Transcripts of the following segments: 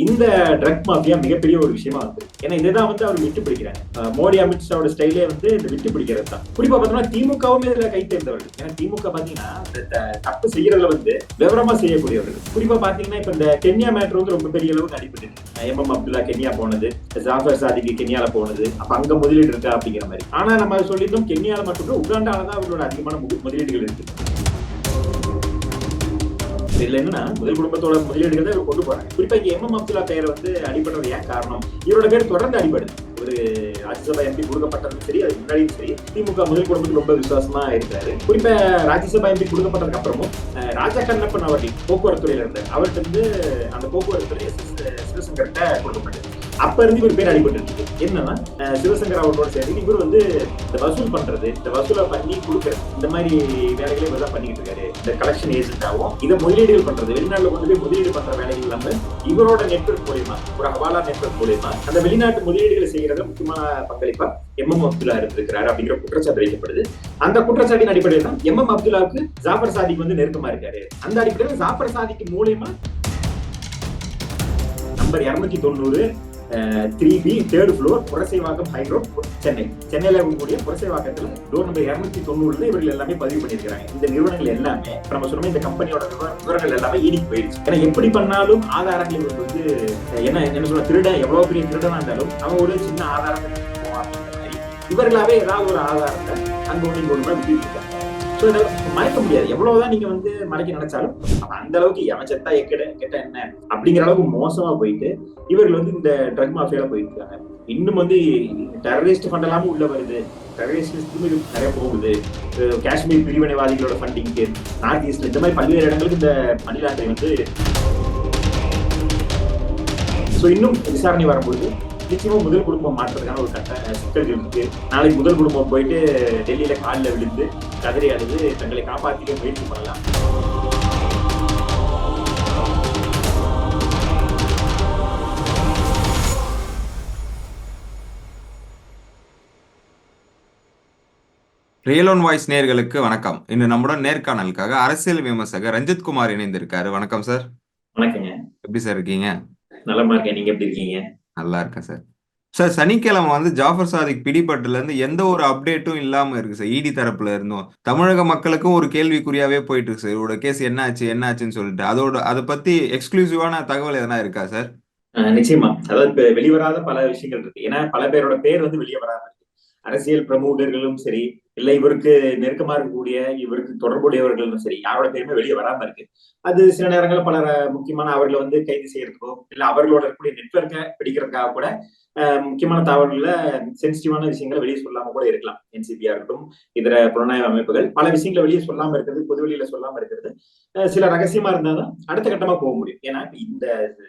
இந்த drug mafia மிகப்பெரிய ஒரு விஷயமா வந்து ஏன்னா இதுதான் வந்து அவர் விட்டு பிடிக்கிறாங்க. மோடி அமித்ஷாவோட ஸ்டைலே வந்து இந்த விட்டு பிடிக்கிறது தான். குறிப்பா பார்த்தோம்னா திமுகவும் இதுல கை தேர்ந்தவர்கள். ஏன்னா திமுக பாத்தீங்கன்னா தப்பு செய்யறதுல வந்து விவரமா செய்யக்கூடியவர்கள். குறிப்பா பாத்தீங்கன்னா இப்ப இந்த கென்யா மேட்ரு வந்து ரொம்ப பெரிய அளவுக்கு அடிபட்டு எம் அப்துல்லா கென்யா போனது, ஜாஃபர் சாதிக்கு கென்யால போனது, அப்ப அங்க முதலீடு இருக்கா அப்படிங்கிற மாதிரி. ஆனா நம்ம சொல்லியிருந்தோம் கென்யால மட்டும் உகாண்டாலதான் அவர்களோட அதிகமான முதலீடுகள் இருக்கு. இதுல என்னன்னா முதல் குடும்பத்தோட முதலீடுகள் தான் கொண்டு போறாங்க. குறிப்பா இங்க எம் அப்துல்லா பெயர் வந்து அடிபடுறது ஏன் காரணம்? இவரோட பேர் தொடர்ந்து அடிபடுது. ஒரு ராஜ்யசபா எம்பி கொடுக்கப்பட்டதும் சரி, அதுக்கு முன்னாடியும் சரி, திமுக முதல் குடும்பத்துக்கு ரொம்ப விசுவாசமா இருக்கிறாரு. குறிப்பா ராஜ்யசபா எம்பி கொடுக்கப்பட்டதுக்கு அப்புறமும் ராஜா கண்ணப்பன் அவர்கள் போக்குவரத்து துறையில இருந்தார். அவர்கிட்ட இருந்து அந்த போக்குவரத்து துறை சிவசங்கர்கிட்ட கொடுக்கப்பட்டது. அப்ப இருந்து இவர் பேர் அடிபட்டு இருக்கு. என்னன்னா சிவசங்கர் அவர்களோட சேர்ந்து இவர் வந்து இந்த வசூல் பண்றது, இந்த வசூலை பண்ணி கொடுக்கறது, இந்த மாதிரி வேலைகளை இவர் தான் பண்ணிட்டு இருக்காரு. இந்த கலெக்ஷன் ஏஜென்டாவும் இதை முதலீடுகள் பண்றது, வெளிநாட்டுல கொண்டு போய் முதலீடு பண்ற வேலைகள் இல்லாம இவரோட நெட்வொர்க் மூலியமா, ஒரு ஹவாலா நெட்வொர்க் மூலியமா அந்த வெளிநாட்டு முதலீடுகளை செய்யறத முக்கியமான பங்களிப்பா எம் அப்துல்லா இருந்திருக்கிறாரு அப்படிங்கிற குற்றச்சாட்டு வைக்கப்படுது. அந்த குற்றச்சாட்டின் அடிப்படையில் தான் எம் அப்துல்லாவுக்கு ஜாஃபர் சாதிக் வந்து நெருக்கமா இருக்காரு. அந்த அடிப்படையில் ஜாஃபர் சாதிக்கு மூலியமா நம்பர் 290 3B 3rd floor புரசைவாக்கம் ஹை ரோட் சென்னையில இருக்கக்கூடிய புரசைவாக்கத்துல டோர் நம்பர் 290 இவர்கள் எல்லாமே பதிவு பண்ணிருக்காங்க. இந்த நிறுவனங்கள் எல்லாமே நம்ம சொன்ன இந்த கம்பெனியோட விவரங்கள் எல்லாமே ஈடிக்கு போயிடுச்சு. ஏன்னா எப்படி பண்ணாலும் ஆதாரங்கள் இவருக்கு வந்து என்ன சொல்ல, திருடன் எவ்வளவு பெரிய திருடனா இருந்தாலும் அவன் ஒரு சின்ன ஆதாரம் இவர்களாவே ஏதாவது ஒரு ஆதாரத்தை அங்க ஒன்று விட்டு இருக்காங்க. ஸோ இதை மறைக்க முடியாது. எவ்வளவுதான் நீங்க வந்து மறைக்க நினைச்சாலும் அந்த அளவுக்கு எவச்சத்தா கெட்ட என்ன அப்படிங்கிற அளவுக்கு மோசமா போயிட்டு இவர்கள் வந்து இந்த ட்ரக் மாஃபியால போயிட்டு இருக்காங்க. இன்னும் வந்து டெரரிஸ்ட் ஃபண்ட் எல்லாமும் உள்ள வருது, டெரரிஸ்ட் நிறைய போகுது, காஷ்மீர் பிரிவினைவாதிகளோட ஃபண்டிங்க்கு, நார்த் ஈஸ்ட்ல இந்த மாதிரி பல்வேறு இடங்களுக்கு இந்த மணி லாண்டரிங் வந்து இன்னும் விசாரணை வரும்பொழுது நிச்சயமா முதல் குடும்பம் மாற்றதுக்கான ஒரு சிக்கல்கள் இருக்கு. நாளைக்கு முதல் குடும்பம் போயிட்டு டெல்லியில காலில் விழுந்து கதறி அழுது தங்களை காப்பாற்றிக்க முயற்சி பண்ணலாம். ரியல் ஒன் வாய்ஸ் நேயர்களுக்கு வணக்கம். இன்று நம்முடன் நேர்காணலுக்காக அரசியல் விமர்சகர் ரஞ்சித் குமார் இணைந்திருக்காரு. வணக்கம் சார். வணக்கங்க. எப்படி சார் இருக்கீங்க? நலமா இருக்கேன். நீங்க எப்படி இருக்கீங்க? நல்லா இருக்கேன் சார். சார், சனிக்கிழமை வந்து ஜாஃபர் சாதிக் பிடிபட்டுல இருந்து எந்த ஒரு அப்டேட்டும் இல்லாம இருக்கு சார். இடி தரப்புல இருந்தும் தமிழக மக்களுக்கும் ஒரு கேள்விக்குறியாவே போயிட்டு இருக்கு சார். இவரோட கேஸ் என்னாச்சுன்னு சொல்லிட்டு அதை பத்தி எக்ஸ்க்ளூசிவான தகவல் எதனா இருக்கா சார்? நிச்சயமா. அதாவது இப்ப வெளிவராத பல விஷயங்கள் இருக்கு. ஏன்னா பல பேரோட பேர் வந்து வெளியே வராம இருக்கு. அரசியல் பிரமுகர்களும் சரி, இல்ல இவருக்கு நெருக்கமா இருக்கக்கூடிய இவருக்கு தொடர்புடையவர்களும் சரி, யாரோட பேருமே வெளியே வராம இருக்கு. அது சில நேரங்களில் பல முக்கியமான அவர்களை வந்து கைது செய்யறதுக்கோ இல்ல அவர்களோட இருக்கக்கூடிய நெட்வொர்க்கை பிடிக்கிறதுக்காக கூட முக்கியமான தகவல்கள சென்சிட்டிவான விஷயங்களை வெளியே சொல்லாம கூட இருக்கலாம். என்சிபியா இருக்கட்டும், இதர புலனாய்வு அமைப்புகள் பல விஷயங்களை வெளியே சொல்லாம இருக்கிறது, பொதுவெளியில சொல்லாம இருக்கிறது சில ரகசியமா இருந்தாதான் அடுத்த கட்டமா போக முடியும். ஏன்னா இந்த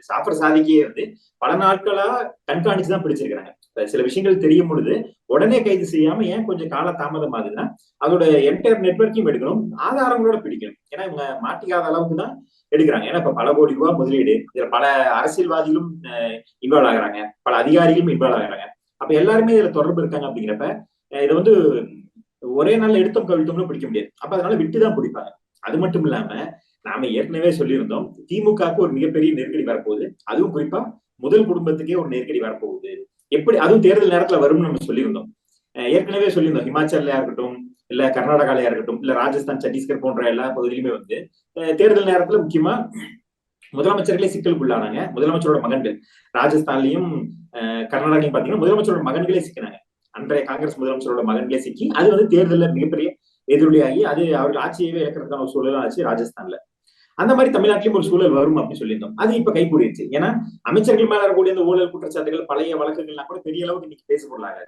ஜாஃபர் சாதிக்கே வந்து பல நாட்களா கண்காணிச்சுதான் பிடிச்சிருக்கிறாங்க. சில விஷயங்கள் தெரியும் பொழுது உடனே கைது செய்யாம ஏன் கொஞ்சம் கால தாமதம் ஆகுதுன்னா அதோட என்டையர் நெட்வொர்க்கையும் எடுக்கணும், ஆதாரங்களோட பிடிக்கணும். ஏன்னா இவங்க மாட்டிக்காத அளவுக்கு தான் எடுக்கிறாங்க. ஏன்னா இப்ப பல கோடி ரூபாய் முதலீடு, இதுல பல அரசியல்வாதிகளும் இன்வால்வ் ஆகுறாங்க, பல அதிகாரிகளும் இன்வால்வ் ஆகுறாங்க. அப்ப எல்லாருமே இதுல தொடர்பு இருக்காங்க. அப்படிங்கிறப்ப இதை வந்து ஒரே நாள்ல எடுத்தோம் கவிழ்த்தோம்னு பிடிக்க முடியாது. அப்ப அதனால விட்டுதான் பிடிப்பாங்க. அது மட்டும் இல்லாம நாம ஏற்கனவே சொல்லியிருந்தோம், திமுகவுக்கு ஒரு மிகப்பெரிய நெருக்கடி வரப்போகுது. அதுவும் குறிப்பா முதல் குடும்பத்துக்கே ஒரு நெருக்கடி வரப்போகுது. எப்படி அதுவும் தேர்தல் நேரத்துல வரும்னு நம்ம சொல்லியிருந்தோம். ஏற்கனவே சொல்லியிருந்தோம், ஹிமாச்சல்லையா இருக்கட்டும், இல்ல கர்நாடகாலயா இருக்கட்டும், இல்ல ராஜஸ்தான், சத்தீஸ்கர் போன்ற எல்லா பகுதியிலுமே வந்து தேர்தல் நேரத்துல முக்கியமா முதலமைச்சர்களே சிக்கலுக்குள்ளானாங்க. முதலமைச்சரோட மகன்கள் ராஜஸ்தான்லயும் கர்நாடகாலையும் பாத்தீங்கன்னா முதலமைச்சரோட மகன்களே சிக்கினாங்க. அன்றைய காங்கிரஸ் முதலமைச்சரோட மகன்களே சிக்கி அது வந்து தேர்தலில் மிகப்பெரிய எதிரொலியாகி அது அவர்கள் ஆட்சியவே இழக்கிறதுக்கான ஒரு சூழலும் ஆச்சு ராஜஸ்தான்ல. அந்த மாதிரி தமிழ்நாட்டிலும் ஒரு சூழல் வரும் அப்படின்னு சொல்லியிருந்தோம். அது இப்ப கைகூடிடுச்சு. ஏன்னா அமைச்சர்கள் மேல இருக்கக்கூடிய இந்த ஊழல் குற்றச்சாட்டுகள், பழைய வழக்குகள்லாம் கூட பெரிய அளவுக்கு இன்னைக்கு பேசப்படலாங்க.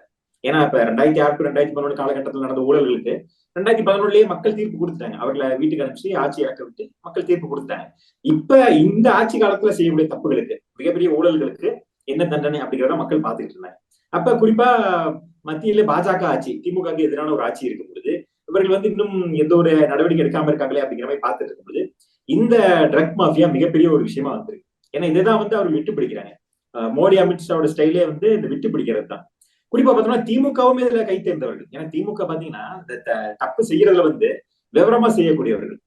ஏன்னா இப்ப 2006 to 2011 காலகட்டத்தில் நடந்த ஊழல்களுக்கு 2011லயே மக்கள் தீர்ப்பு கொடுத்துட்டாங்க. அவர்களை வீட்டுக்கு அனுப்பிச்சு ஆட்சி இறக்க விட்டு மக்கள் தீர்ப்பு கொடுத்துட்டாங்க. இப்ப இந்த ஆட்சி காலத்துல செய்யக்கூடிய தப்புகளுக்கு, மிகப்பெரிய ஊழல்களுக்கு என்ன தண்டனை அப்படிங்கிறத மக்கள் பார்த்துக்கிட்டு இருந்தாங்க. அப்ப குறிப்பா மத்தியில பாஜக ஆட்சி, திமுகவுக்கு எதிரான ஒரு ஆட்சி இருக்கும் பொழுது இவர்கள் வந்து இன்னும் எந்த ஒரு நடவடிக்கை எடுக்காம இருக்காங்களே அப்படிங்கிற மாதிரி பார்த்துட்டு இருக்கும் பொழுது இந்த ட்ரக் மாஃபியா மிகப்பெரிய ஒரு விஷயமா வந்திருக்கு. ஏன்னா இதுதான் வந்து அவர் விட்டு பிடிக்கிறாங்க. மோடி அமித்ஷாவோட ஸ்டைலே வந்து இந்த விட்டு பிடிக்கிறது தான். குறிப்பா பார்த்தோம்னா திமுகவும் இதுல கை தேர்ந்தவர்கள். ஏன்னா திமுக பாத்தீங்கன்னா தப்பு செய்யறதுல வந்து விவரமா செய்யக்கூடியவர்கள்.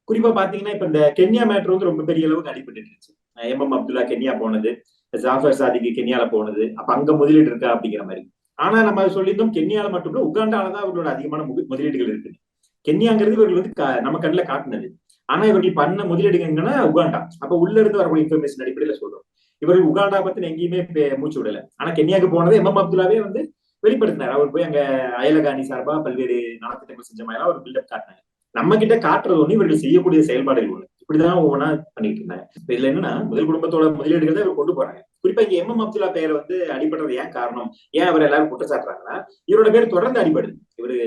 குறிப்பா பாத்தீங்கன்னா இப்ப இந்த கென்யா மேட்ரு வந்து ரொம்ப பெரிய அளவுக்கு அடிபட்டு இருந்துச்சு. அப்துல்லா கென்யா போனது, ஜாஃபர் சாதிக்கு கென்யால போனது, அப்ப அங்க முதலீடு இருக்கா அப்படிங்கிற மாதிரி. ஆனா நம்ம சொல்லியிருந்தோம் கென்யால மட்டும் இல்ல, உகாண்டாலதான் அவர்களோட அதிகமான முதலீடுகள் இருக்கு. கென்யாங்கிறது இவர்கள் வந்து நம்ம கண்ணில் காட்டினது. ஆனா இவர்கள் பண்ண முதலீடுகள் எங்கன்னா உகாண்டா. அப்ப உள்ள இருந்து வரக்கூடிய இன்ஃபர்மேஷன் அடிப்படையில சொல்றோம். இவர்கள் உகாண்டா பத்தி எங்கேயுமே மூச்சு விடல. ஆனா கென்யாவுக்கு போனது அப்துல்லாவே வந்து வெளிப்படுத்தினார். அவர் போய் அங்க அயலகாணி சார்பா பல்வேறு நலத்திட்டங்கள் செஞ்ச மாதிரி ஒரு பில்டப் காட்டினாங்க. நம்ம கிட்ட காட்டுறது ஒண்ணு, இவர்கள் செய்யக்கூடிய செயல்பாடுகள் ஒண்ணு. இப்படிதான் ஒவ்வொன்றா பண்ணிட்டு இருந்தாங்க. இதுல என்னன்னா முதல் குடும்பத்தோட முதலீடுகள் தான் இவர் கொண்டு போறாங்க. குறிப்பா இங்க அப்துல்லா பெயர் வந்து அடிபடுறது ஏன் காரணம், ஏன் அவர் எல்லாரும் குற்றச்சாட்டுறாங்கன்னா, இவரோட பேர் தொடர்ந்து அடிபடுது. இவரு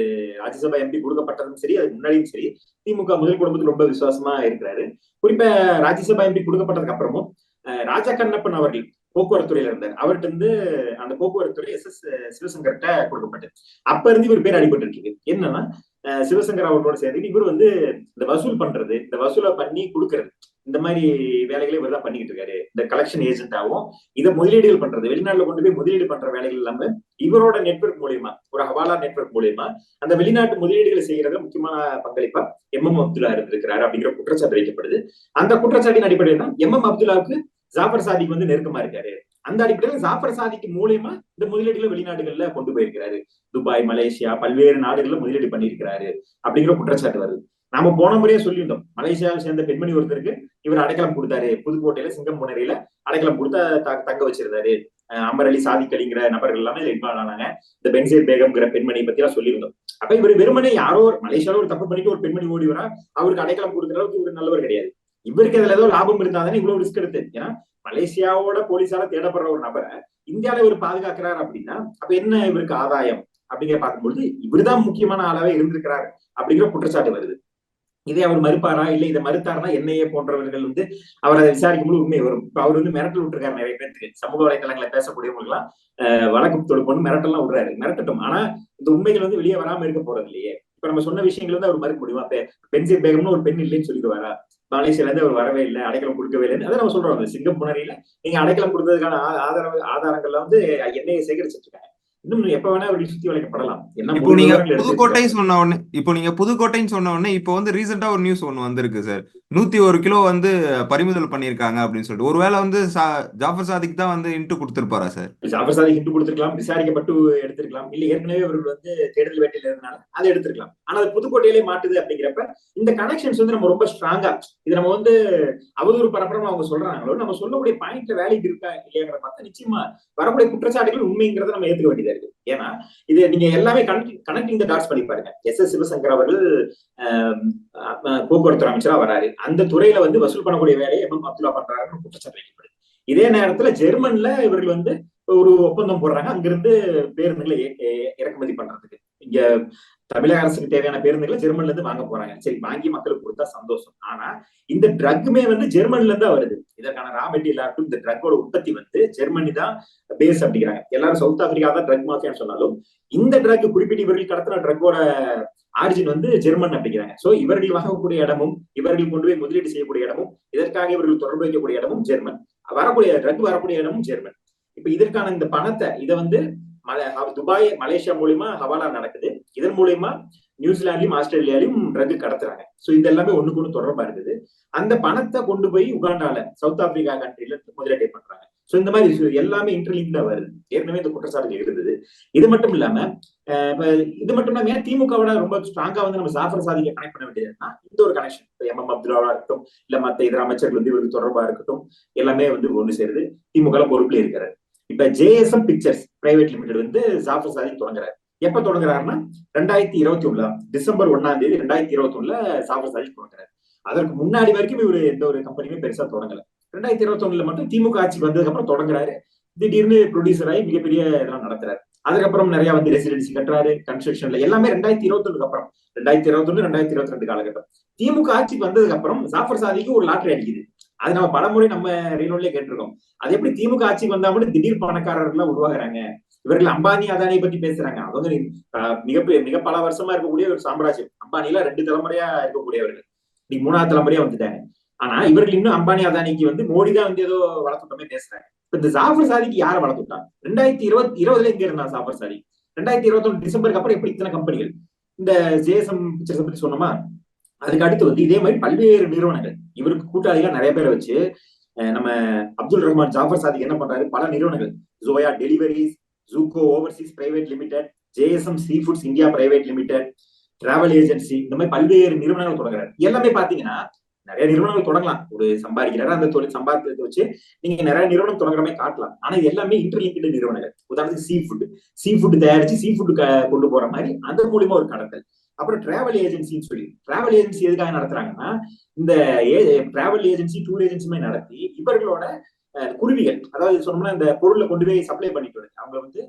ராஜ்யசபா எம்பி கொடுக்கப்பட்டதும் சரி, அதுக்கு முன்னாடியும் சரி, திமுக முதல் குடும்பத்துக்கு ரொம்ப விசுவாசமா இருக்கிறாரு. குறிப்பா ராஜ்யசபா எம்பி கொடுக்கப்பட்டதுக்கு அப்புறமும் ராஜா கண்ணப்பன் அவர்கள் போக்குவரத்து துறையில இருந்தார். அவர்கிட்ட இருந்து அந்த போக்குவரத்து துறை எஸ் சிவசங்கர்கிட்ட கொடுக்கப்பட்டது. அப்ப இருந்து இவர் பேர் அடிபட்டு இருக்கு. என்னன்னா சிவசங்கர் அவர்களோட சேர்ந்து இவர் வந்து இந்த வசூல் பண்றது, இந்த வசூலை பண்ணி கொடுக்கறது, இந்த மாதிரி வேலைகளை இவர் தான் பண்ணிக்கிட்டு இருக்காரு. இந்த கலெக்ஷன் ஏஜென்டாவும் இதை முதலீடுகள் பண்றது, வெளிநாட்டுல கொண்டு போய் முதலீடு பண்ற வேலைகள் இல்லாம இவரோட நெட்வொர்க் மூலியமா, ஒரு ஹவாலா நெட்வொர்க் மூலியமா அந்த வெளிநாட்டு முதலீடுகளை செய்யறதுல முக்கியமான பங்களிப்பா அப்துல்லா இருந்திருக்கிறாரு அப்படிங்கிற குற்றச்சாட்டு வைக்கப்படுது. அந்த குற்றச்சாட்டின் அடிப்படையில் தான் அப்துல்லாவுக்கு ஜாஃபர் சாதிக் வந்து நெருக்கமா இருக்காரு. அந்த அடிப்படையில் ஜாஃபர் சாதிக்கு மூலியமா இந்த முதலீடுகளை வெளிநாடுகள்ல கொண்டு போயிருக்கிறாரு. துபாய், மலேசியா, பல்வேறு நாடுகள்ல முதலீடு பண்ணியிருக்கிறாரு அப்படிங்கிற குற்றச்சாட்டு வருது. நாம போன முறையே சொல்லியிருந்தோம், மலேசியாவை சேர்ந்த பெண்மணி ஒருத்தருக்கு இவர் அடைக்கலம் கொடுத்தாரு. புதுக்கோட்டையில சிங்கம்புணரியில அடைக்கலம் கொடுத்த தங்க வச்சிருந்தாரு. அமர் அலி, சாதிக் அலிங்கிற நபர்கள் எல்லாமே இன்வால்வ் ஆனாங்க. இந்த பென்சீர் பேகம்ங்கிற பெண்மணி பத்தி எல்லாம் சொல்லியிருந்தோம். அப்ப இவர் வெறுமனே யாரோ மலேசியால ஒரு தப்பு பண்ணிட்டு ஒரு பெண்மணி ஓடி வரா, அவருக்கு அடைக்கலம் கொடுக்குற அளவுக்கு இவர் நல்லவர் கிடையாது. இவருக்கு அதுல ஏதோ லாபம் இருந்தாதானே இவ்வளவு ரிஸ்க் எடுத்து. ஏன்னா மலேசியாவோட போலீஸால தேடப்படுற ஒரு நபரை இந்தியாவில இவர் பாதுகாக்கிறார் அப்படின்னா அப்ப என்ன இவருக்கு ஆதாயம் அப்படிங்கிற பார்க்கும்பொழுது இவருதான் முக்கியமான ஆளாவே இருந்திருக்கிறார் அப்படிங்கிற குற்றச்சாட்டு வருது. இதை அவர் மறுப்பாரா, இல்ல இதை மறுத்தாருன்னா என்ஐஏ போன்றவர்கள் வந்து அவர் அதை விசாரிக்கும் போது உண்மை வரும். அவர் வந்து மிரட்டல் விட்டுருக்காரு நிறைய பேருக்கு, சமூக வலைதளங்களை பேசக்கூடியவங்களுக்கு எல்லாம் வழக்கு தொடுப்பொண்ணு மிரட்டல்லாம் விடுறாரு. மிரட்டட்டும், ஆனா இந்த உண்மைகள் வந்து வெளியே வராம இருக்க போறது இல்லையே. இப்ப நம்ம சொன்ன விஷயங்கள் வந்து அவர் மறுக்க முடியுமா? பென்சீர் பேகம்னு ஒரு பெண் இல்லைன்னு சொல்லிடுவாரா? மலேசியால இருந்து அவர் வரவே இல்லை, அடைக்கலம் கொடுக்கவே இல்லைன்னு அதை நம்ம சொல்றோம். சிங்கப்பூரில நீங்க அடைக்கலம் கொடுத்ததுக்கான ஆதாரங்கள்ல வந்து என்ஐஏ சேகரிச்சிட்டு இருக்காங்க. இன்னும் எப்ப வேணா அவர்கள் சுத்தி வளைக்கப்படலாம். இப்போ நீங்க புதுக்கோட்டை சொன்ன உடனே புதுக்கோட்டைன்னு சொன்ன உடனே இப்போ வந்து ரீசெண்டா ஒரு நியூஸ் ஒண்ணு வந்திருக்கு சார். 101 கிலோ வந்து பறிமுதல் பண்ணிருக்காங்க அப்படின்னு சொல்லிட்டு. ஒருவேளை வந்து ஜாஃபர் சாதிக் தான் வந்து இன்ட்டு கொடுத்திருப்பாரா சார்? ஜாஃபர் சாதிக் இன்ட்டு கொடுத்திருக்கலாம், விசாரிக்கப்பட்டு எடுத்திருக்கலாம், இல்ல ஏற்கனவே அவர்கள் வந்து தேடுதல் வேட்டையில இருந்தனால அதை எடுத்திருக்கலாம். ஆனா அது புதுக்கோட்டையிலே மாட்டுது அப்படிங்கிறப்ப இந்த கனெக்ஷன்ஸ் வந்து நம்ம ரொம்ப ஸ்ட்ராங்கா, இது நம்ம வந்து அவதூறு பரப்புறோம் அவங்க சொல்றாங்களோ, நம்ம சொல்லக்கூடிய பாயிண்ட்ல வேலைக்கு இருக்கா இல்லையாங்கிற பார்த்தா நிச்சயமா வரக்கூடிய குற்றச்சாட்டுகள் உண்மைங்கிறத நம்ம ஏத்துக்க வேண்டியதா இருக்கு. ஏன்னா இது நீங்க எல்லாமே கனெக்டிங் த டாட்ஸ் பண்ணி பாருங்க. சிவசங்கர் அவர்கள் போக்குவரத்து அமைச்சரா வராரு. அந்த துறையில வந்து வசூல் பண்ணக்கூடிய வேலையை அப்துல்லா பண்றாருன்னு குற்றச்சாட்டு வைக்கப்படுது. இதே நேரத்துல ஜெர்மன்ல இவர்கள் வந்து ஒரு ஒப்பந்தம் போடுறாங்க, அங்கிருந்து பேருந்துகளை இறக்குமதி பண்றதுக்கு. இங்க தமிழக அரசுக்கு தேவையான பேருந்துகளை ஜெர்மன்ல இருந்து வாங்க போறாங்க. சரி, வாங்கி மக்களுக்கு கொடுத்தா சந்தோஷம். ஆனா இந்த ட்ரக்குமே வந்து ஜெர்மன்ல இருந்தா வருது. இதற்கான ரா மெட்டீரியல் ஆகட்டும், இந்த ட்ரக்கோட உற்பத்தி வந்து ஜெர்மனி தான் பேஸ் அப்படிங்கிறாங்க. எல்லாரும் சவுத் ஆப்பிரிக்கா தான் ட்ரக் மாஃபியான்னு சொன்னாலும் இந்த ட்ரக் குறிப்பிட்ட இவர்கள் கடத்தின ட்ரக்கோட ஆரிஜின் வந்து ஜெர்மன் அப்படிங்கிறாங்க. சோ இவர்கள் வாங்கக்கூடிய இடமும், இவர்கள் கொண்டு போய் முதலீடு செய்யக்கூடிய இடமும், இதற்காக இவர்கள் தொடர்பு வைக்கக்கூடிய இடமும் ஜெர்மன், வரக்கூடிய ட்ரக் வரக்கூடிய இடமும் ஜெர்மன். இப்ப இதற்கான இந்த பணத்தை இதை வந்து துபாய், மலேசியா மூலியமா ஹவாலா நடக்குது. இதன் மூலியமா நியூசிலாந்துலயும் ஆஸ்திரேலியாலையும் ட்ரக் கடத்துறாங்க. சோ இது எல்லாமே ஒண்ணுக்கு ஒண்ணு தொடர்பா இருக்குது. அந்த பணத்தை கொண்டு போய் உகாண்டால, சவுத் ஆப்பிரிக்கா கண்ட்ரில முதலீடு பண்றாங்க. சோ இந்த மாதிரி எல்லாமே இன்டர்லிங்க்டா வருது. ஏற்கனவே இந்த குற்றச்சாட்டுகள் இருந்தது. இது மட்டும் இல்லாம ஏன் திமுகவோட ரொம்ப ஸ்ட்ராங்கா வந்து நம்ம ஜாஃபர் சாதிக்க கனெக்ட் பண்ண வேண்டியதுன்னா இந்த ஒரு கனெக்ஷன் அப்துல்லாவா இருக்கட்டும், இல்ல மத்த இதர அமைச்சர்கள் வந்து இவருக்கு தொடர்பா இருக்கட்டும், எல்லாமே வந்து ஒண்ணு சேருது. திமுக பொறுப்புல இருக்கிறாரு. இப்ப ஜேஎஸ்எம் பிக்சர்ஸ் பிரைவேட் லிமிடெட் வந்து ஜாஃபர் சாதிக் தொடங்குறாரு. எப்ப தொடங்குறாருன்னா 2021 டிசம்பர் 1ஆம் தேதி 2021 ஜாஃபர் சாதிக் தொடங்குறாரு. அதற்கு முன்னாடி வரைக்கும் இவரு எந்த ஒரு கம்பெனியுமே பெருசா தொடங்கல. 2021 மட்டும் திமுக ஆட்சி வந்ததுக்கு அப்புறம் தொடங்குறாரு. திடீர்னு ப்ரொடியூசர் ஆகி மிகப்பெரிய இதெல்லாம் நடத்துறாரு. அதுக்கப்புறம் நிறைய வந்து ரெசிடென்சி கட்டுறாரு, கன்ஸ்ட்ரக்ஷன்ல எல்லாமே 2021 அப்புறம் 2021 2022 காலகட்டம். திமுக ஆட்சிக்கு வந்ததுக்கு அப்புறம் ஜாஃபர் சாதிக்கு ஒரு லாட்டரி அடிக்குது. அது நம்ம பலமுறை நம்ம ரீலோட்லயே கேட்டிருக்கோம். அது எப்படி திமுக ஆட்சிக்கு வந்தா மட்டும் திடீர் பணக்காரர்கள் உருவாகிறாங்க? இவர்கள் அம்பானி அதானியை பத்தி பேசுறாங்க. அவங்க மிக பல வருஷமா இருக்கக்கூடிய ஒரு சாம்ராஜ்யம். அம்பானில 2 தலைமுறையா இருக்கக்கூடியவர்கள் இன்னைக்கு 3ஆவது தலைமுறையா வந்துட்டாங்க. ஆனா இவர்கள் இன்னும் அம்பானி அதானிக்கு வந்து மோடி தான் வந்து ஏதோ வளர்த்துட்டோமே பேசுறாங்க. இப்ப இந்த ஜாஃபர் சாதிக்கு யாரை வளர்த்துட்டான்? 2020 எங்க இருந்தா ஜாஃபர் சாதிக்? 2021 டிசம்பருக்கு அப்புறம் எப்படி இத்தனை கம்பெனிகள்? இந்த ஜேஎஸ்எம் பிக்சர்ஸ் பத்தி சொன்னோமா, அதுக்கு அடுத்து வந்து இதே மாதிரி பல்வேறு நிறுவனங்கள் இவருக்கு கூட்டாளிகளா நிறைய பேரை வச்சு நம்ம அப்துல் ரஹ்மான் ஜாஃபர் சாதிக் என்ன பண்றாரு, பல நிறுவனங்கள், ஜோயா டெலிவரிஸ், ஜூகோ overseas private limited, JSM sea foods India private limited, travel agency, இந்த மாதிரி பல்வேறு நிறுவனங்கள் தொடங்குறாரு. எல்லாமே பாத்தீங்கன்னா நிறைய நிறுவனங்கள் தொடங்கலாம், ஒரு சம்பாதிக்கிறாரு, அந்த தொழில் சம்பாதிக்கிறத வச்சு நீங்க நிறைய நிறுவனம் தொடங்குற மாதிரி காட்டலாம். ஆனா இது எல்லாமே இன்டர்லிங்க்டு நிறுவனங்கள். உதாரணத்துக்கு சீ ஃபுட் தயாரிச்சு சீ ஃபுட் கொண்டு போற மாதிரி அந்த மூலியமா ஒரு கடத்தல். அப்புறம் டிராவல் ஏஜென்சின்னு சொல்லி, டிராவல் ஏஜென்சி எதுக்காக நடத்துறாங்கன்னா, இந்த டிராவல் ஏஜென்சி டூர் ஏஜென்சி மாதிரி நடத்தி இவர்களோட குருவிகள், அதாவது சொன்னோம்னா இந்த பொருளை கொண்டு போய் சப்ளை பண்ணிட்டு வருது. அவங்க வந்து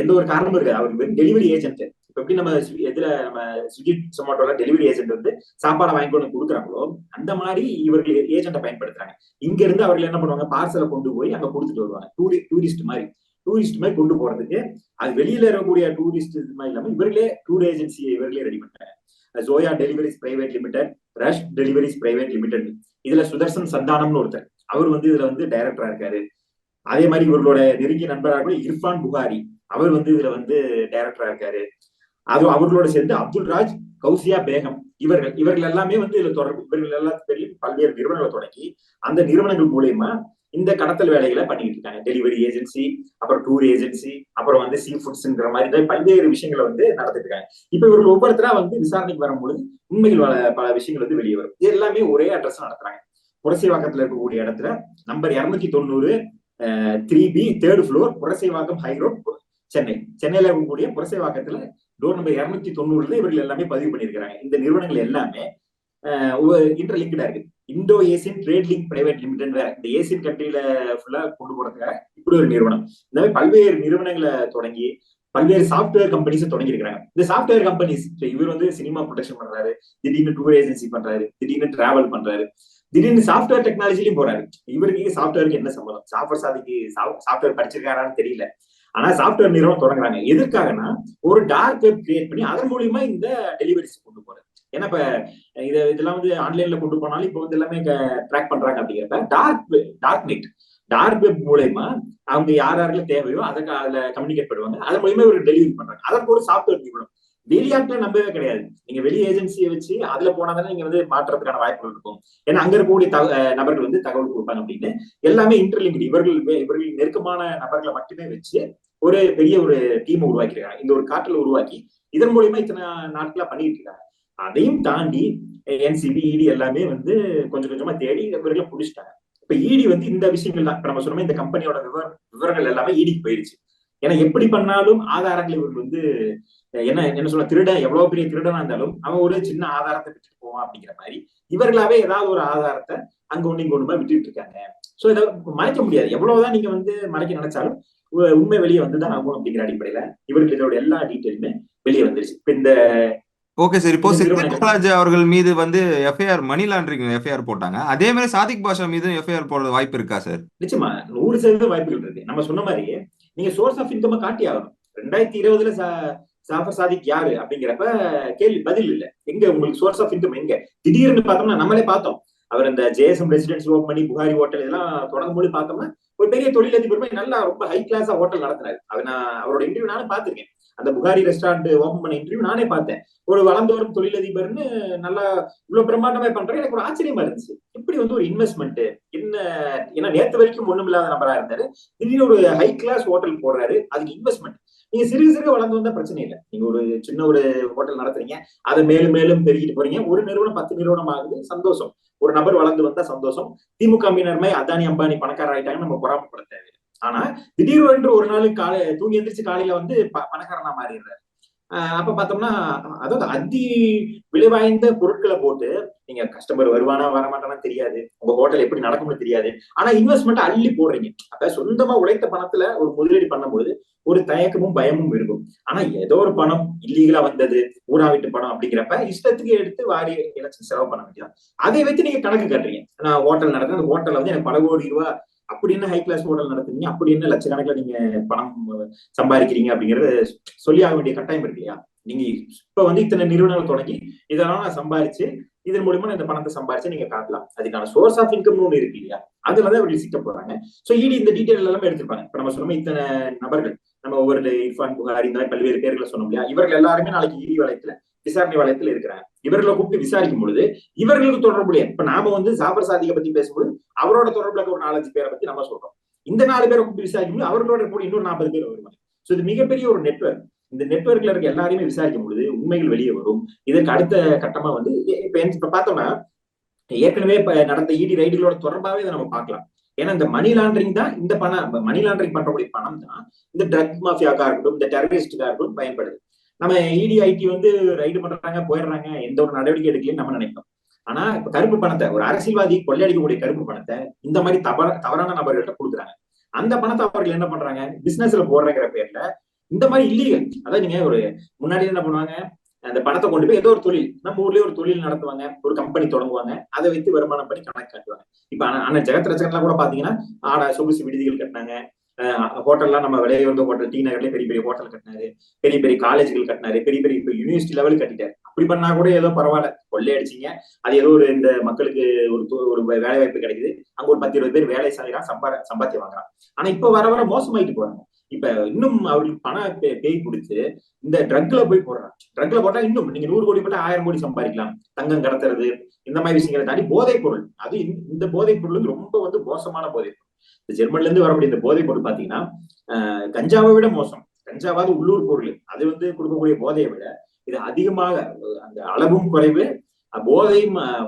எந்த ஒரு காரணமும் இருக்காது, அவருக்கு டெலிவரி ஏஜென்ட். இப்ப எப்படி நம்ம இதுல நம்ம ஸ்விக்கி சொமாட்டோல டெலிவரி ஏஜென்ட் வந்து சாப்பாடை வாங்கி கொண்டு கொடுக்குறாங்களோ, அந்த மாதிரி இவர்கள் ஏஜென்ட்டை பயன்படுத்துறாங்க. இங்க இருந்து அவர்கள் என்ன பண்ணுவாங்க, பார்சலை கொண்டு போய் அங்க கொடுத்துட்டு வருவாங்க. டூரிஸ்ட் மாதிரி கொண்டு போறதுக்கு, அது வெளியில இருக்கக்கூடிய டூரிஸ்ட் மாதிரி இல்லாம இவர்களே டூர் ஏஜென்சி இவர்களே ரெடி பண்றாங்க. Joya deliveries private limited, rush deliveries private limited. இதுல சுதர்சன் சந்தானம்னு ஒருத்தர், அவர் வந்து இதுல வந்து டைரக்டரா இருக்காரு. அதே மாதிரி இவர்களோட நெருங்கிய நண்பராக இர்ஃபான் புகாரி, அவர் வந்து இதுல வந்து டைரக்டரா இருக்காரு. அது அவர்களோட சேர்ந்து அப்துல் ராஜ், கௌசியா பேகம், இவர்கள் எல்லாமே வந்து இதுல தொடர்பு. இவர்கள் எல்லாத்தையும் பல்வேறு நிறுவனங்களை தொடங்கி அந்த நிறுவனங்கள் மூலியமா இந்த கடத்தல் வேலைகளை பண்ணிட்டு இருக்காங்க. டெலிவரி ஏஜென்சி, அப்புறம் டூர் ஏஜென்சி, அப்புறம் வந்து சீ ஃபுட்ஸ்ங்கிற மாதிரி பல்வேறு விஷயங்களை வந்து நடத்திட்டு இருக்காங்க. இப்ப இவர்கள் ஒவ்வொருத்தரா வந்து விசாரணைக்கு வரும்பொழுது உண்மையில் பல விஷயங்கள் வந்து வெளியே வரும். இது எல்லாமே ஒரே அட்ரஸ் நடத்துறாங்க. புரசைவாக்கத்துல இருக்கக்கூடிய இடத்துல number 290 3B 3rd floor, Purasawalkam high road, சென்னையில இருக்கக்கூடிய புரசைவாக்கத்துல டோர் நம்பர் 290 இவர்கள் எல்லாமே பதிவு பண்ணியிருக்கிறாங்க. இந்த நிறுவனங்கள் எல்லாமே இன்டர்லிங்க்டா இருக்கு. Indo Asian trade link private limited வேற, இந்த ஏசியன் கண்ட்ரில ஃபுல்லா கொண்டு போறதுக்காக இப்படி ஒரு நிறுவனம். இந்த மாதிரி பல்வேறு நிறுவனங்களை தொடங்கி பல்வேறு சாப்ட்வேர் கம்பெனிஸ் தொடங்கி இருக்கிறாங்க. இந்த சாப்ட்வேர் கம்பெனிஸ், இவர் வந்து சினிமா ப்ரொடக்ஷன் பண்றாரு, திடீர்னு டூர் ஏஜென்சி பண்றாரு, திடீர்னு டிராவல் பண்றாரு, திடீர்னு சாப்ட்வேர் டெக்னாலஜிலையும் போறாரு. இவருக்கு சாப்ட்வேருக்கு என்ன சம்பந்தம்? ஜாஃபர் சாதிக்கு சாப்ட்வேர் படிச்சிருக்காரான்னு தெரியல. ஆனா சாப்ட்வேர் நிறுவனம் தொடங்குறாங்க. எதற்காகனா ஒரு டார்க் வெப் கிரியேட் பண்ணி அதன் மூலியமா இந்த டெலிவரிஸ் கொண்டு போறது. ஏன்னா இப்ப இதெல்லாம் வந்து ஆன்லைன்ல கொண்டு போனாலும் இப்ப வந்து எல்லாமே ட்ராக் பண்றாங்க. அப்படிங்கிறப்ப டார்க் வெப் மூலயமா அவங்க யாரெல்லாம் தேவையோ அதுக்கு அதுல கம்யூனிகேட் பண்ணுவாங்க. அதன் மூலியமா இவங்க டெலிவரி பண்றாங்க. அதற்கு ஒரு சாப்ட்வேர் நிறுவனம். வெளியாட்கள் நம்பவே கிடையாது. நீங்க வெளி ஏஜென்சியை வச்சு அதுல போனாதானே நீங்க வந்து மாற்றுறதுக்கான வாய்ப்புகள் இருக்கும். ஏன்னா அங்க இருக்கக்கூடிய நபர்கள் வந்து தகவல் கொடுப்பாங்க அப்படின்னு எல்லாமே இன்டர்லிங்க். இவர்கள் நெருக்கமான நபர்களை மட்டுமே வச்சு ஒரு பெரிய ஒரு டீம் உருவாக்கிருக்காங்க. இந்த ஒரு காட்டில் உருவாக்கி இதன் மூலியமா இத்தனை நாட்களா பண்ணிட்டு இருக்காங்க. அதையும் தாண்டி என்சிபி, இடி எல்லாமே வந்து கொஞ்சம் கொஞ்சமா தேடி இவர்களை புடிச்சிட்டாங்க. இப்ப இடி வந்து இந்த விஷயங்கள் தான் இப்ப நம்ம சொன்னோம், இந்த கம்பெனியோட விவரங்கள் எல்லாமே இடிக்கு போயிடுச்சு. ஏன்னா எப்படி பண்ணாலும் ஆதாரங்கள் இவர்கள் வந்து என்ன சொல்ல, திருடன் எவ்வளவு பெரிய திருடனா இருந்தாலும் அவன் ஒரு சின்ன ஆதாரத்தை விட்டுட்டு போவான். அப்படிங்கிற மாதிரி இவர்களாவே ஏதாவது ஒரு ஆதாரத்தை அங்க ஒண்ணு இங்க ஒண்ணுமா விட்டுட்டு இருக்காங்க. சோ இதை மறைக்க முடியாது. எவ்வளவுதான் நீங்க வந்து மறைக்க நினைச்சாலும் உண்மை வெளியே வந்துதான் ஆகும். அப்படிங்கிற அடிப்படையில இவர்கள் இதோட எல்லா டீட்டெயிலுமே வெளியே வந்துருச்சு. இப்ப இந்த ஓகே சார், இப்போ செந்தில் பாலாஜி அவர்கள் மீது வந்து எஃப்ஐஆர், மணி லாண்டரிங் எஃப்ஐஆர் போட்டாங்க. அதே மாதிரி சாதிக் பாஷா மீது எஃப்ஐஆர் போடுறது வாய்ப்பு இருக்கா சார்? நிச்சயமா 100% வாய்ப்புகள் இருக்கு. நம்ம சொன்ன மாதிரி நீங்க சோர்ஸ் ஆஃப் இன்கம் காட்டி ஆகணும். 2020 ஜாஃபர் சாதிக் யாரு அப்படிங்கிறப்ப கேள்வி பதில் இல்ல. எங்க உங்களுக்கு சோர்ஸ் ஆஃப் இன்கம் எங்க? திடீர்னு பார்த்தோம்னா நம்மளே பார்த்தோம், அவர் இந்த ஜேஎஸ்எம் ரெசிடென்சி ஓப்பன் பண்ணி புகாரி ஹோட்டல் இதெல்லாம் தொடங்கும் போது பார்த்தோம்னா ஒரு பெரிய தொழிலதிபர் நல்லா ரொம்ப ஹை கிளாஸா ஹோட்டல் நடத்தினாரு. அவரோட இன்டர்வியூ நானும் பார்த்திருக்கேன். அந்த புகாரி ரெஸ்டாரண்ட் ஓபன் பண்ண இன்டர்வியூ நானே பார்த்தேன். ஒரு வளர்ந்து வரும் தொழிலதிபர்னு நல்லா இவ்வளவு பிரம்மாண்டமா பண்றேன். எனக்கு ஒரு ஆச்சரியமா இருந்துச்சு. இப்படி வந்து ஒரு இன்வெஸ்ட்மெண்ட் என்ன? ஏன்னா நேத்து வரைக்கும் ஒண்ணும் இல்லாத நபரா இருந்தாரு, திடீர்னு ஒரு ஹை கிளாஸ் ஹோட்டல் போடுறாரு. அதுக்கு இன்வெஸ்ட்மெண்ட். நீங்க சிறுக வளர்ந்து வந்தா பிரச்சனை இல்லை. நீங்க ஒரு சின்ன ஒரு ஹோட்டல் நடத்துறீங்க, அதை மேலும் மேலும் பெருகிட்டு போறீங்க. ஒரு நிறுவனம் 10 நிறுவனம் ஆகுது, சந்தோஷம். ஒரு நபர் வளர்ந்து வந்தா சந்தோஷம். திமுக மீனர்மை அதானி அம்பானி பணக்காரர் ஆயிட்டாங்க, நம்ம பொறாமப்பட தேவையில்லை. ஆனா திடீர்னு ஒரு நாள் தூங்கி எந்திரிச்சு காலையில வந்து பணக்காரனா மாறிடுறாரு. அப்ப பார்த்தோம்னா, அதாவது அதி விலைவாய்ந்த பொருட்களை போட்டு நீங்க கஸ்டமர் வருவானா வரமாட்டானா தெரியாது, உங்க ஹோட்டல் எப்படி நடக்கும்னு தெரியாது, ஆனா இன்வெஸ்ட்மெண்ட் அள்ளி போடுறீங்க. அப்ப சொந்தமா உழைத்த பணத்துல ஒரு முதலீடு பண்ணும்போது ஒரு தயக்கமும் பயமும் இருக்கும். ஆனா ஏதோ ஒரு பணம் இல்லீகலா வந்தது, ஊரா வீட்டு பணம் அப்படிங்கிறப்ப இஷ்டத்துக்கு எடுத்து வாரி எலெக்ஷன் செலவு பண்ண வேண்டியது. அதை வச்சு நீங்க கணக்கு கட்டுறீங்க. நான் ஹோட்டல் நடத்துறேன், அந்த ஹோட்டல்ல வந்து எனக்கு பல கோடி ரூபாய், அப்படி என்ன ஹை கிளாஸ் ஹோட்டல் நடத்துறீங்க, அப்படி என்ன லட்சக்கணக்கில் நீங்க பணம் சம்பாதிக்கிறீங்க அப்படிங்கறது சொல்லி ஆக வேண்டிய கட்டாயம் இருக்கு இல்லையா? நீங்க இப்ப வந்து இத்தனை நிறுவனங்கள் தொடங்கி இதெல்லாம் நான் சம்பாதிச்சு இதன் மூலியமா இந்த பணத்தை சம்பாதிச்சு நீங்க காட்டலாம். அதுக்கான சோர்ஸ் ஆஃப் இன்கம் ஒன்று இருக்கு இல்லையா? அதுலதான் இவர்கள் சிக்க போறாங்க. சோ இடி இந்த டீட்டெயில் எல்லாமே எடுத்திருப்பாங்க. இப்ப நம்ம சொன்னோம் இத்தனை நபர்கள், நம்ம ஒவ்வொரு இர்ஃபான் புகாரி இந்த மாதிரி பல்வேறு பேர்களை சொன்னோம் இல்லையா? இவர்கள் எல்லாருமே நாளைக்கு இடி வளையத்துல விசாரணை வளையத்தில் இருக்கிறாங்க. இவர்களை கூப்பிட்டு விசாரிக்கும் பொழுது இவர்களுக்கு தொடர்புடைய, இப்ப நாம வந்து ஜாபர் சாதிகை பத்தி பேசும்போது அவரோட தொடர்புல ஒரு 4-5 பேரை பத்தி நம்ம சொல்றோம். இந்த 4 பேரை கூப்பிட்டு விசாரிக்கும் போது அவர்களோட கூட இன்னொரு 40 பேர் வருவாங்க. சோ இது மிகப்பெரிய ஒரு நெட்வொர்க். இந்த நெட்வொர்க்ல இருக்க எல்லாரையுமே விசாரிக்கும் பொழுது உண்மைகள் வெளியே வரும். இதற்கு அடுத்த கட்டமா வந்து இப்ப பார்த்தோம்னா ஏற்கனவே நடந்த இடி ரைடுகளோட தொடர்பாவே இதை நம்ம பார்க்கலாம். ஏன்னா இந்த மணி லாண்டரிங் தான், இந்த பணம் மணி லாண்டரிங் பண்றக்கூடிய பணம் தான் இந்த ட்ரக் மாஃபியாக்கா இருக்கட்டும், இந்த டெரரிஸ்டுக்கா இருக்கட்டும் பயன்படுது. நம்ம இடி ஐடி வந்து ரைடு பண்றாங்க, போயிடுறாங்க, எந்த ஒரு நடவடிக்கை எடுக்கலன்னு நம்ம நினைப்போம். ஆனா இப்ப கருப்பு பணத்தை, ஒரு அரசியல்வாதி கொள்ளையடிக்கக்கூடிய கருப்பு பணத்தை இந்த மாதிரி தவறான நபர்கள்ட்ட கொடுக்குறாங்க. அந்த பணத்தை அவர்கள் என்ன பண்றாங்க, பிசினஸ்ல போடுறங்கிற பேர்ல இந்த மாதிரி இல்லீகல், அதாவது நீங்க ஒரு முன்னாடி என்ன பண்ணுவாங்க, அந்த பணத்தை கொண்டு போய் ஏதோ ஒரு தொழில், நம்ம ஊர்லயே ஒரு தொழில் நடத்துவாங்க, ஒரு கம்பெனி தொடங்குவாங்க, அதை வைத்து வருமானம் பண்ணி கணக்கு காட்டுவாங்க. இப்ப ஆனா ஜெகத் ரச்சகன்லாம் கூட பாத்தீங்கன்னா சொகுசு விடுதிகள் கட்டினாங்க, ஹோட்டல்லாம் நம்ம விலையுறந்த ஹோட்டல், டி நகர்ல பெரிய பெரிய ஹோட்டல் கட்டினாரு, பெரிய பெரிய காலேஜ்கள் கட்டினாரு, பெரிய பெரிய இப்ப யூனிவர்சிட்டி லெவல் கட்டிட்டாரு. அப்படி பண்ணா கூட ஏதோ பரவாயில்ல, கொள்ளையடிச்சிங்க, அது ஏதோ ஒரு இந்த மக்களுக்கு ஒரு வேலை வாய்ப்பு கிடைக்குது, அங்க ஒரு 10-20 பேர் வேலை செய்யறான், சம்பாத்தியம் வாங்குறான். ஆனா இப்ப வர வர மோசமாயிட்டு போறாங்க. இப்ப இன்னும் அவருக்கு பணம் பேய் கொடுத்து இந்த ட்ரக்ல போய் போடுறாங்க. ட்ரக்ல போட்டா இன்னும் நீங்க 100 கோடி போட்டா 1000 கோடி சம்பாதிக்கலாம். தங்கம் கடத்துறது, இந்த மாதிரி விஷயங்களை தாண்டி போதைப் பொருள், அது இந்த போதைப் பொருள் வந்து ரொம்ப வந்து மோசமான போதைப் பொருள். ஜெர்மன்ல இருந்து வரக்கூடிய இந்த போதைப் பொருள் பாத்தீங்கன்னா கஞ்சாவை விட மோசம். கஞ்சாவாது உள்ளூர் பொருள், அது வந்து கொடுக்கக்கூடிய போதையை விட இது அதிகமாக, அந்த அளவும் குறைவு,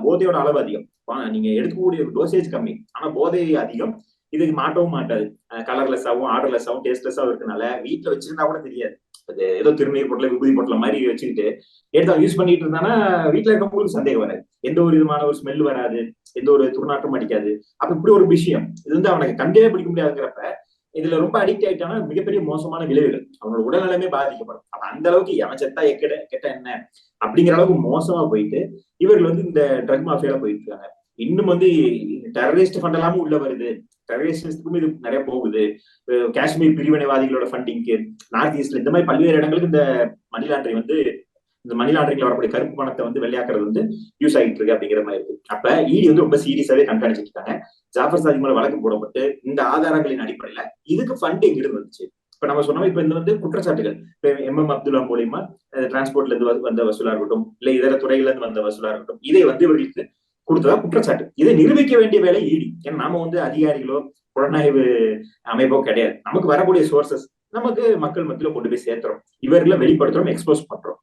போதையோட அளவு அதிகம். நீங்க எடுக்கக்கூடிய டோசேஜ் கம்மி, ஆனா போதை அதிகம். இதுக்கு மாட்டவும் மாட்டாது. கலர்லெஸ்ஸாவும் ஆர்டர்லெஸ்ஸாவும் டேஸ்ட்லெஸ்ஸாவும் இருக்கனால வீட்டுல வச்சிருந்தா கூட தெரியாது. ஏதோ திருநீர் பொட்டல, விபூதி பொட்டல மாதிரி வச்சுக்கிட்டு எடுத்து யூஸ் பண்ணிட்டு இருந்தானா வீட்டுல இருக்கவங்களுக்கு சந்தேகம் வராது, எந்த ஒரு விதமான ஒரு ஸ்மெல் வராது, எந்த ஒரு துர்நாற்றம் அடிக்காது. அப்ப இப்படி ஒரு விஷயம் இது வந்து அவனுக்கு கண்டே பிடிக்க முடியாதுங்கிறப்ப இதுல ரொம்ப அடிக்ட் ஆயிட்டானா மிகப்பெரிய மோசமான விளைவுகள், அவனோட உடல்நிலையுமே பாதிக்கப்படும். அப்ப அந்த அளவுக்கு எவன் செத்தா கெட்ட என்ன அப்படிங்கிற அளவுக்கு மோசமா போயிட்டு இவர்கள் வந்து இந்த ட்ரக் மாஃபியால போயிட்டு இருக்காங்க. இன்னும் வந்து டெரரிஸ்ட் ஃபண்ட் எல்லாமும் உள்ள வருது, டெரரிஸ்டுக்கும் இது நிறைய போகுது. காஷ்மீர் பிரிவினைவாதிகளோட ஃபண்டிங்க்கு, நார்த் ஈஸ்ட்ல இந்த மாதிரி பல்வேறு இடங்களுக்கு இந்த மணி லாண்டரிங் வந்து, இந்த மணி லாண்டரிங்ல வரக்கூடிய கருப்பு பணத்தை வந்து வெள்ளையாக்குறது வந்து யூஸ் ஆகிட்டு இருக்கு அப்படிங்கிற மாதிரி இருக்கு. அப்ப இடி வந்து ரொம்ப சீரியஸாவே கண்காணிச்சிட்டு இருக்காங்க. ஜாஃபர் சாதிக் மேல வழக்கு போடப்பட்டு இந்த ஆதாரங்களின் அடிப்படையில இதுக்கு ஃபண்ட் எங்கிருந்து வந்துச்சு. இப்ப நம்ம சொன்னோம், இப்ப இந்த வந்து குற்றச்சாட்டுகள், இப்ப எம் அப்துல்லா மூலியமா டிரான்ஸ்போர்ட்ல இருந்து வந்த வசூலா இருக்கட்டும், இல்ல இதர துறையில இருந்து வந்த வசூலா இருக்கட்டும், இதை வந்து இவர்களுக்கு கொடுத்ததா குற்றச்சாட்டு. இதை நிரூபிக்க வேண்டிய வேலை இடி. ஏன்னா நாம வந்து அதிகாரிகளோ புலனாய்வு அமைப்போ கிடையாது. நமக்கு வரக்கூடிய சோர்சஸ் நமக்கு மக்கள் மத்தியில கொண்டு போய் சேர்த்துறோம், இவர்களை வெளிப்படுத்துறோம், எக்ஸ்போஸ் பண்றோம்.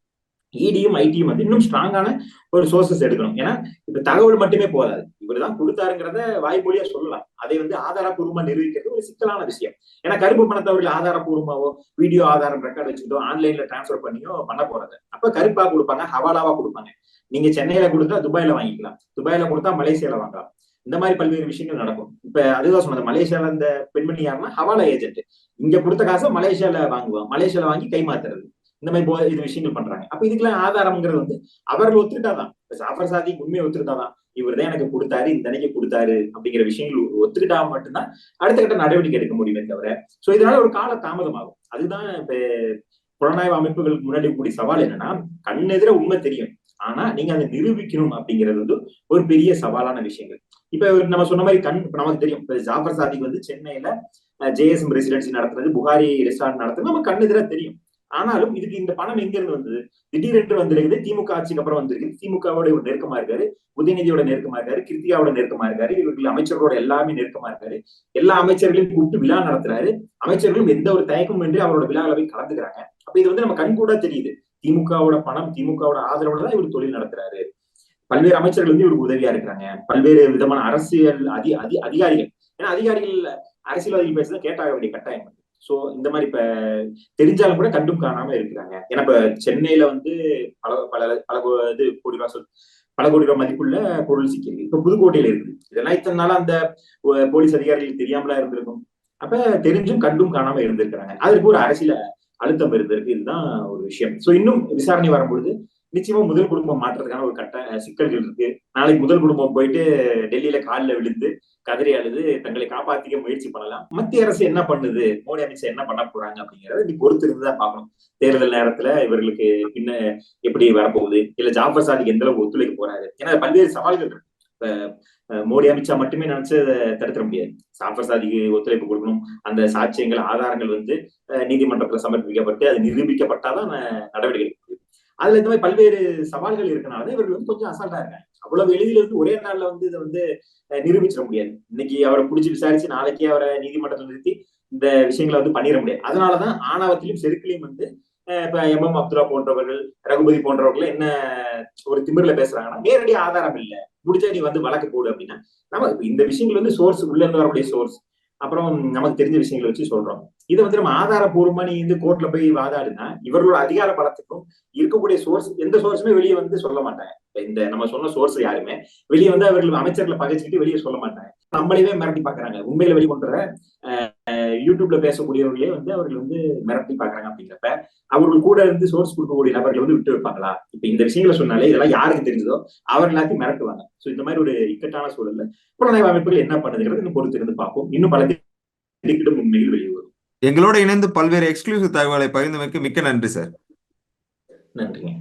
இடியும் ஐடியும் வந்து இன்னும் ஸ்ட்ராங்கான ஒரு சோர்சஸ் எடுக்கணும். ஏன்னா இப்ப தகவல் மட்டுமே போதாது, இவருதான் கொடுத்தாருங்கிறத வாய்மொழியா சொல்லலாம், அதை வந்து ஆதாரப்பூர்வமா நிரூபிக்கிறது ஒரு சிக்கலான விஷயம். ஏன்னா கருப்பு பணத்தை அவர்கள் ஆதாரப்பூர்வமாவோ வீடியோ ஆதாரம் ரெக்கார்டு வச்சுக்கிட்டோ ஆன்லைன்ல டிரான்ஸ்பர் பண்ணியோ பண்ண போறது. அப்ப கருப்பா கொடுப்பாங்க, ஹவாலாவா கொடுப்பாங்க. நீங்க சென்னையில கொடுத்தா துபாயில வாங்கிக்கலாம், துபாயில கொடுத்தா மலேசியால வாங்கலாம். இந்த மாதிரி பல்வேறு விஷயங்கள் நடக்கும். இப்ப அதுதான் சொன்னது, மலேசியால இந்த பெண்மணி யாருன்னா ஹவாலா ஏஜென்ட், இங்க கொடுத்த காசை மலேசியால வாங்குவான், மலேசியால வாங்கி கைமாத்துறது, இந்த மாதிரி இது விஷயங்கள் பண்றாங்க. அப்ப இதுக்கெல்லாம் ஆதாரம்ங்கிறது வந்து அவர்கள் ஒத்துக்கிட்டாதான், ஜாஃபர் சாதிக் உண்மையை ஒத்துக்கிட்டாதான், இவர் தான் எனக்கு கொடுத்தாரு, இந்த அன்னைக்கு கொடுத்தாரு அப்படிங்கிற விஷயங்கள் ஒத்துக்கிட்டா மட்டும்தான் அடுத்த கட்ட நடவடிக்கை எடுக்க முடியுமே தவிர. சோ இதனால ஒரு கால தாமதமாகும். அதுதான் இப்ப புலனாய்வு அமைப்புகளுக்கு முன்னாடி கூடிய சவால் என்னன்னா, கண்ணெதிர உண்மை தெரியும், ஆனா நீங்க அதை நிரூபிக்கணும் அப்படிங்கிறது வந்து ஒரு பெரிய சவாலான விஷயங்கள். இப்ப நம்ம சொன்ன மாதிரி நமக்கு தெரியும், இப்ப ஜாஃபர் சாதிக் வந்து சென்னையில ஜேஎஸ்எம் ரெசிடென்சி நடத்துறது, புகாரி ரெஸ்டாரண்ட் நடத்துறது நமக்கு கண்ணெதிர தெரியும். ஆனாலும் இதுக்கு இந்த பணம் எங்க இருந்து வந்தது, திடீரென்று வந்திருக்குது, திமுக ஆட்சிக்கு அப்புறம் வந்திருக்கு, திமுகவோட ஒரு நெருக்கமா இருக்காரு, உதயநிதியோட நெருக்கமா இருக்காரு, கிருத்திகாவோட நெருக்கமா இருக்காரு, இவர்கள் அமைச்சர்களோட எல்லாமே நெருக்கமா இருக்காரு, எல்லா அமைச்சர்களையும் கூப்பிட்டு விழா நடத்துறாரு, அமைச்சர்களும் எந்த ஒரு தயக்கமும் இன்றி அவரோட விழாவில் போய் கலந்துக்கிறாங்க. அப்ப இது வந்து நம்ம கண் கூட தெரியுது, திமுகவோட பணம், திமுகவோட ஆதரவோட தான் இவர் தொழில் நடத்துறாரு. பல்வேறு அமைச்சர்கள் வந்து இவருக்கு உதவியா இருக்கிறாங்க, பல்வேறு விதமான அரசியல் அதிகாரிகள், ஏன்னா அதிகாரிகள் அரசியல்வாதிகள் பேசுறத கேட்டாக வேண்டிய கட்டாயம். சோ இந்த மாதிரி இப்ப தெரிஞ்சாலும் கூட கண்டும் காணாம இருக்கிறாங்க. ஏன்னா இப்ப சென்னையில வந்து பல பல பல இது பல கோடி ரூபாய் மதிப்புள்ள பொருள் சிக்கிருக்கு, இப்ப புதுக்கோட்டையில இருக்குது. இதெல்லாம் இத்தனை நாளா அந்த போலீஸ் அதிகாரிகளுக்கு தெரியாமலா இருந்திருக்கும். அப்ப தெரிஞ்சும் கண்டும் காணாம இருந்திருக்கிறாங்க. அதற்கு ஒரு அரசியல் அழுத்தம் இருந்திருக்கு. இதுதான் ஒரு விஷயம். சோ இன்னும் விசாரணை வரும்பொழுது நிச்சயமா முதல் குடும்பம் மாற்றத்துக்கான ஒரு சிக்கல்கள் இருக்கு. நாளைக்கு முதல் குடும்பம் போயிட்டு டெல்லியில காலில் விழுந்து கதறி அழுது தங்களை காப்பாத்திக்க முயற்சி பண்ணலாம். மத்திய அரசு என்ன பண்ணுது, மோடி அமைச்சர் என்ன பண்ண போறாங்க அப்படிங்கறத நீ பொறுத்து இருந்துதான் பார்க்கணும். தேர்தல் நேரத்துல இவர்களுக்கு பின்ன எப்படி வரப்போகுது, இல்ல ஜாஃபர் சாதிக் எந்த அளவுக்கு ஒத்துழைக்க போறாரு, ஏன்னா பல்வேறு சவால்கள் இருக்கு. மோடி அமித்ஷா மட்டுமே நினைச்சு தடுத்துட முடியாது. ஜாஃபர் சாதிக்கு ஒத்துழைப்பு கொடுக்கணும், அந்த சாட்சியங்கள் ஆதாரங்கள் வந்து நீதிமன்றத்துல சமர்ப்பிக்கப்பட்டு அது நிரூபிக்கப்பட்டாதான் நடவடிக்கை எடுக்க முடியும். அதுல இந்த மாதிரி பல்வேறு சவால்கள் இருக்கனால இவர்கள் வந்து கொஞ்சம் அசால்ட்டா இருக்காங்க. அவ்வளவு எளிதில் வந்து ஒரே நாள்ல வந்து இதை வந்து நிரூபிச்சிட முடியாது. இன்னைக்கு அவரை பிடிச்சி விசாரிச்சு நாளைக்கே அவரை நீதிமன்றத்தில் நிறுத்தி இந்த விஷயங்களை வந்து பண்ணிட முடியாது. அதனாலதான் ஆணவத்திலும் செருக்கிலையும் வந்து இப்ப எம் அப்துல்லா போன்றவர்கள், ரகுபதி போன்றவர்கள் என்ன ஒரு திமிர்ல பேசுறாங்கன்னா, நேரடி ஆதாரம் இல்ல, முடிஞ்சா நீ வந்து வழக்கு போடு அப்படின்னா, நம்ம இந்த விஷயங்கள் வந்து சோர்ஸ் உள்ள இருந்து வரக்கூடிய சோர்ஸ், அப்புறம் நமக்கு தெரிஞ்ச விஷயங்களை வச்சு சொல்றோம். இதை வந்து நம்ம ஆதாரபூர்வமா நீ வந்து கோர்ட்ல போய் வாதாடுனா, இவர்களோட அதிகார பலத்துக்கும் இருக்கக்கூடிய சோர்ஸ், எந்த சோர்ஸுமே வெளியே வந்து சொல்ல மாட்டாங்க. இந்த நம்ம சொன்ன சோர்ஸ் யாருமே வெளியே வந்து அவர்கள் அமைச்சர்களை பகைச்சிக்கிட்டு வெளியே சொல்ல மாட்டாங்க. நம்மளையே மிரட்டி பாக்குறாங்க. உண்மையில வெளிக்கொண்டுற யூடியூப்ல பேசக்கூடியவர்களே வந்து அவர்கள் வந்து மிரட்டி பாக்குறாங்க. அப்படிங்கிறப்ப அவர்கள் கூட இருந்து சோர்ஸ் கொடுக்கக்கூடிய நபர்கள் வந்து விட்டு வைப்பாங்களா? இப்ப இந்த விஷயங்களை சொன்னாலே இதெல்லாம் யாருக்கு தெரிஞ்சதோ அவர் எல்லாத்தையும் மிரட்டுவாங்க. சோ இந்த மாதிரி ஒரு இக்கட்டான சூழல்ல புலனாய்வு அமைப்புகள் என்ன பண்ணுதுங்கிறது இன்னும் பொறுத்து இருந்து பார்ப்போம். இன்னும் பல திடுக்கிடும் உண்மைகள் வெளியே வரும். எங்களோட இணைந்து பல்வேறு எக்ஸ்க்ளூசிவ் தகவலை பகிர்ந்தமைக்கு மிக்க நன்றி சார். நன்றிங்க.